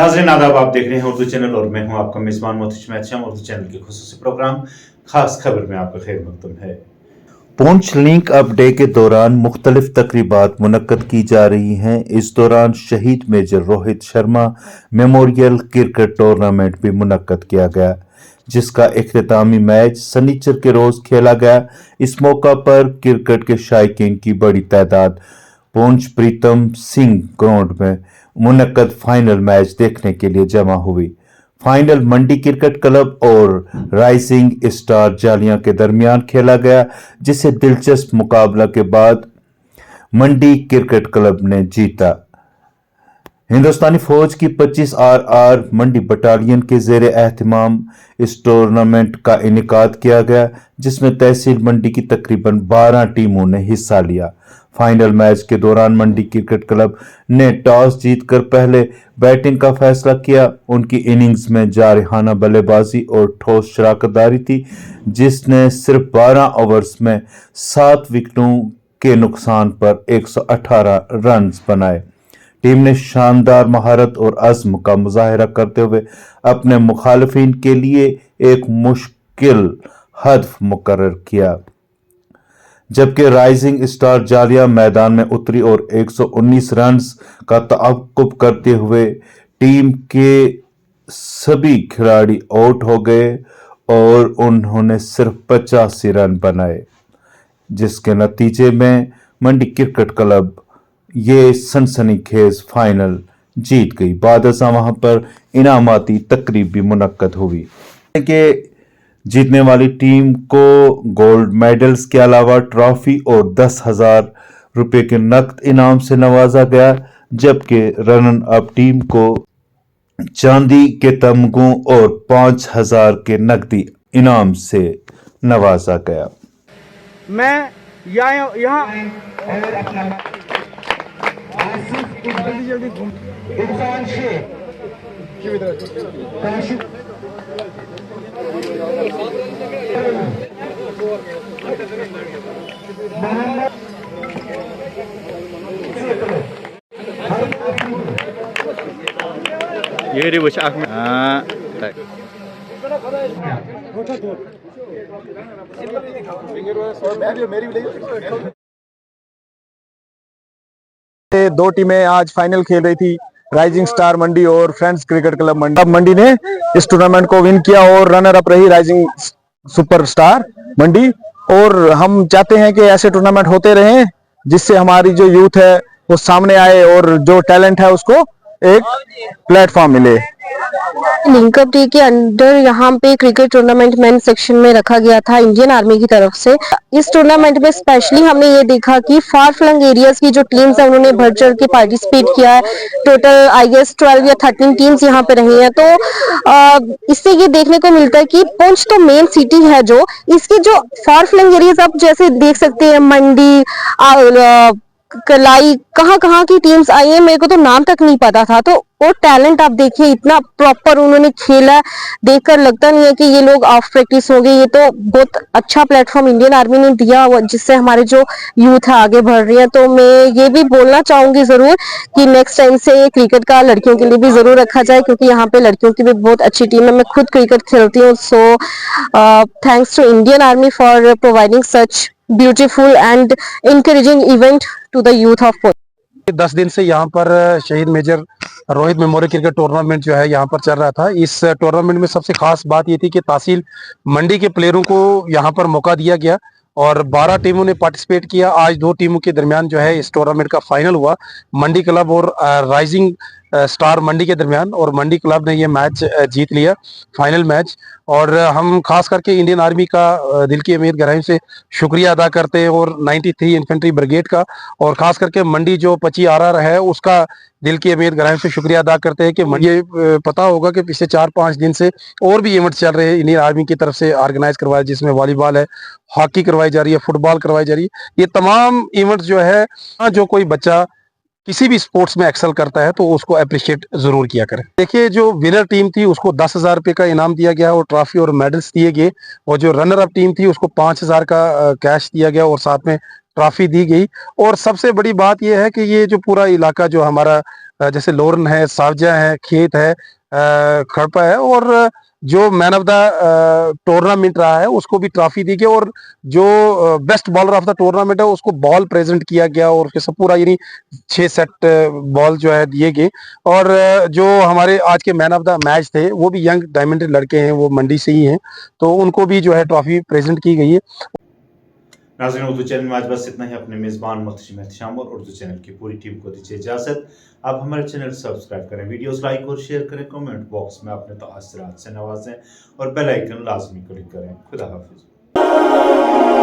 नाज़रीन आदाब, आप देख रहे हैं उर्दू चैनल और मैं हूं आपका मेज़बान मोहतरम मैथशम। उर्दू चैनल के खुसूसी प्रोग्राम खास खबर में आपका खैर मकदम है। पुंछ लिंक अप डे के दौरान मुख्तलिफ तकरीबात मुनक्कद की जा रही हैं। इस दौरान शहीद major Rohit Sharma memorial cricket tournament भी मुनक्कद किया गया, जिसका इख्तितामी मैच सनीचर के रोज खेला गया। इस मौका पर क्रिकेट के शायकीन की बड़ी तादाद पुंछ प्रीतम सिंह ग्राउंड में मुनक्कद फाइनल मैच देखने के लिए जमा हुई। फाइनल मंडी क्रिकेट क्लब और राइजिंग स्टार जालिया के दरमियान खेला गया, जिसे दिलचस्प मुकाबला के बाद मंडी क्रिकेट क्लब ने जीता। हिंदुस्तानी फौज की 25 आर मंडी बटालियन के जेर एहतमाम इस टूर्नामेंट का इनेकाद किया गया, जिसमें तहसील मंडी की तकरीबन 12 टीमों ने हिस्सा लिया। फाइनल मैच के दौरान मंडी क्रिकेट क्लब ने टॉस जीतकर पहले बैटिंग का फैसला किया। उनकी इनिंग्स में जारहाना बल्लेबाजी और ठोस शराकतदारी थी, जिसने सिर्फ 12 ओवर्स में 7 विकेटों के नुकसान पर 118 रन बनाए। टीम ने शानदार महारत और अज़्म का मुजाहरा करते हुए अपने मुखालिफिन के लिए एक मुश्किल हदफ मुकर्रर किया, जबकि राइजिंग स्टार जालिया मैदान में उतरी और 119 रन्स का तअक्कुब करते हुए टीम के सभी खिलाड़ी आउट हो गए और उन्होंने सिर्फ 85 रन बनाए, जिसके नतीजे में मंडी क्रिकेट क्लब ये सनसनीखेज फाइनल जीत गई। बाद वहां पर इनामाती तकरीब भी मुनक्कद हुई कि जीतने वाली टीम को गोल्ड मेडल्स के अलावा ट्रॉफी और 10,000 रुपये के नकद इनाम से नवाजा गया, जबकि रनर अप टीम को चांदी के तमगों और 5,000 के नकदी इनाम से नवाजा गया। मैं यहाँ जल्दी घूम ये वो आख में दो टीमें आज फाइनल खेल रही थी, राइजिंग स्टार मंडी और फ्रेंड्स क्रिकेट क्लब मंडी। अब मंडी ने इस टूर्नामेंट को विन किया और रनर अप रही राइजिंग सुपरस्टार मंडी। और हम चाहते हैं कि ऐसे टूर्नामेंट होते रहें, जिससे हमारी जो यूथ है वो सामने आए और जो टैलेंट है उसको एक प्लेटफॉर्म मिले। लिंकअप डे के अंडर यहाँ पे क्रिकेट टूर्नामेंट मेन सेक्शन में रखा गया था इंडियन आर्मी की तरफ से। इस टूर्नामेंट में स्पेशली हमने ये देखा कि फार फ्लंग एरियाज की जो टीम्स है उन्होंने बढ़ चढ़ के पार्टिसिपेट किया है। टोटल आई गेस 12 या 13 टीम्स यहाँ पे रही हैं। तो इससे ये देखने को मिलता है कि पुंछ तो मेन सिटी है, जो इसके जो फार फ्लंग एरियाज आप जैसे देख सकते हैं, मंडी, कलाई, कहाँ की टीम्स आई है, मेरे को तो नाम तक नहीं पता था। तो वो टैलेंट आप देखिए, इतना प्रॉपर उन्होंने खेला, देखकर लगता नहीं है कि ये लोग ऑफ प्रैक्टिस हो गए। ये तो बहुत अच्छा प्लेटफॉर्म इंडियन आर्मी ने दिया, जिससे हमारे जो यूथ है आगे बढ़ रही है। तो मैं ये भी बोलना चाहूंगी जरूर कि नेक्स्ट टाइम से क्रिकेट का लड़कियों के लिए भी जरूर रखा जाए, क्योंकि यहाँ पे लड़कियों की भी बहुत अच्छी टीम है। मैं खुद क्रिकेट खेलती हूँ। So thanks to Indian army for providing such beautiful and encouraging event to the youth of Puंछ। 10 दिन से यहाँ पर शहीद major Rohit memorial cricket tournament जो है यहाँ पर चल रहा था। इस टूर्नामेंट में सबसे खास बात ये थी कि तहसील मंडी के प्लेयरों को यहाँ पर मौका दिया गया और 12 टीमों ने पार्टिसिपेट किया। आज 2 टीमों के दरमियान जो है इस टूर्नामेंट का फाइनल हुआ, मंडी क्लब और राइजिंग स्टार मंडी के दरमियान, और मंडी क्लब ने ये मैच जीत लिया, फाइनल मैच। और हम खास करके इंडियन आर्मी का दिल की अमीर गहराई से शुक्रिया अदा करते हैं, और 93 इन्फेंट्री ब्रिगेड का, और खास करके मंडी जो 25 आर है उसका दिल की अमीर गहराई से शुक्रिया अदा करते हैं कि ये पता होगा कि पिछले 4-5 दिन से और भी इवेंट्स चल रहे हैं इंडियन आर्मी की तरफ से ऑर्गेनाइज करवाए, जिसमें वॉलीबॉल है, हॉकी करवाई जा रही है, फुटबॉल करवाई जा रही है। ये तमाम इवेंट्स जो है, जो कोई बच्चा किसी भी स्पोर्ट्स में एक्सेल करता है तो उसको अप्रिशिएट जरूर किया करें। देखिए, जो विनर टीम थी उसको 10,000 रुपये का इनाम दिया गया और ट्रॉफी और मेडल्स दिए गए, और जो रनर अप टीम थी उसको 5,000 का कैश दिया गया और साथ में ट्रॉफी दी गई। और सबसे बड़ी बात यह है कि ये जो पूरा इलाका जो हमारा जैसे लोरन है, सावजा है, खेत है, खड़पा है, और जो मैन ऑफ द टूर्नामेंट रहा है उसको भी ट्रॉफी दी गई, और जो best bowler of the tournament है उसको बॉल प्रेजेंट किया गया, और उसके सब पूरा यानी 6 सेट बॉल जो है दिए गए। और जो हमारे आज के मैन ऑफ द मैच थे वो भी यंग डायमंड लड़के हैं, वो मंडी से ही हैं, तो उनको भी जो है ट्रॉफी प्रेजेंट की गई है। नाज़रीन, उर्दू चैनल में आज बस इतना ही। अपने मेज़बान मुहतशिम एहतशाम और उर्दू चैनल की पूरी टीम को दीजिए इजाज़त। आप हमारे चैनल सब्सक्राइब करें, वीडियोस लाइक और शेयर करें, कमेंट बॉक्स में अपने तासुरात से नवाजें और बेल आइकन लाजमी क्लिक करें। खुदा हाफिज़।